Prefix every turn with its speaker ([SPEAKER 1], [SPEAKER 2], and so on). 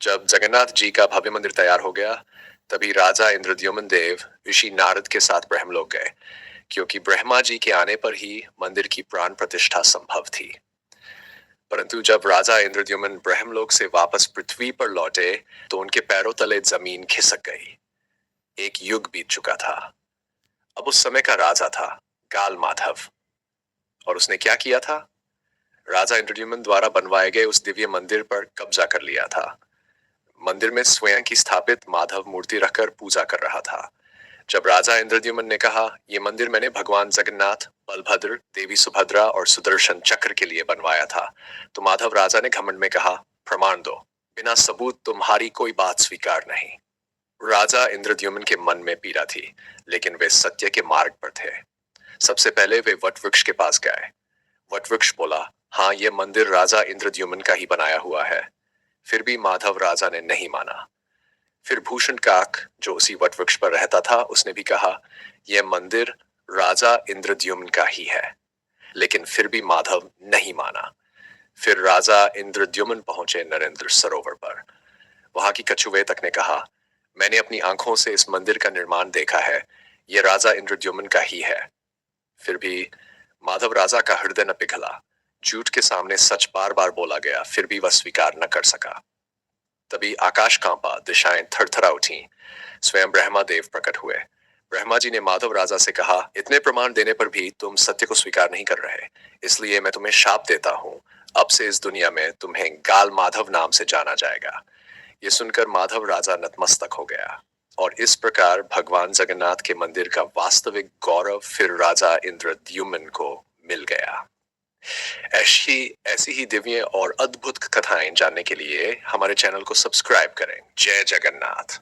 [SPEAKER 1] जब जगन्नाथ जी का भव्य मंदिर तैयार हो गया, तभी राजा इंद्रद्युम्न देव ऋषि नारद के साथ ब्रह्मलोक गए, क्योंकि ब्रह्मा जी के आने पर ही मंदिर की प्राण प्रतिष्ठा संभव थी। परंतु जब राजा इंद्रद्युम्न ब्रह्मलोक से वापस पृथ्वी पर लौटे, तो उनके पैरों तले जमीन खिसक गई। एक युग बीत चुका था। अब उस समय का राजा था गाल माधव। और उसने क्या किया था? राजा इंद्रद्युम्न द्वारा बनवाए गए उस दिव्य मंदिर पर कब्जा कर लिया था। मंदिर में स्वयं की स्थापित माधव मूर्ति रखकर पूजा कर रहा था। जब राजा इंद्रद्युम्न ने कहा, यह मंदिर मैंने भगवान जगन्नाथ, बलभद्र, देवी सुभद्रा और सुदर्शन चक्र के लिए बनवाया था, तो माधव राजा ने घमंड में कहा, प्रमाण दो, बिना सबूत तुम्हारी कोई बात स्वीकार नहीं। राजा इंद्रद्युम्न के मन में पीड़ा थी, लेकिन वे सत्य के मार्ग पर थे। सबसे पहले वे वटवृक्ष के पास गए। वटवृक्ष बोला, हाँ, यह मंदिर राजा इंद्रद्युम्न का ही बनाया हुआ है। फिर भी माधव राजा ने नहीं माना। फिर भूषण काक, जो उसी वटवृक्ष पर रहता था, उसने भी कहा, यह मंदिर राजा इंद्रद्युम्न का ही है। लेकिन फिर भी माधव नहीं माना। फिर राजा इंद्रद्युम्न पहुंचे नरेंद्र सरोवर पर। वहां की कछुवे तक ने कहा, मैंने अपनी आंखों से इस मंदिर का निर्माण देखा है, यह राजा इंद्रद्युम्न का ही है। फिर भी माधव राजा का हृदय न पिघला। झूठ के सामने सच बार बार बोला गया, फिर भी वह स्वीकार न कर सका। तभी आकाश कांपा, दिशाएं थरथरा उठी। स्वयं ब्रह्मा देव प्रकट हुए। ब्रह्मा जी ने माधव राजा से कहा, इतने प्रमाण देने पर भी तुम सत्य को स्वीकार नहीं कर रहे, इसलिए मैं तुम्हें शाप देता हूँ। अब से इस दुनिया में तुम्हें गाल माधव नाम से जाना जाएगा। ये सुनकर माधव राजा नतमस्तक हो गया। और इस प्रकार भगवान जगन्नाथ के मंदिर का वास्तविक गौरव फिर राजा इंद्रद्युम्न को मिल गया। ऐसी ऐसी ही दिव्य और अद्भुत कथाएं जानने के लिए हमारे चैनल को सब्सक्राइब करें। जय जगन्नाथ।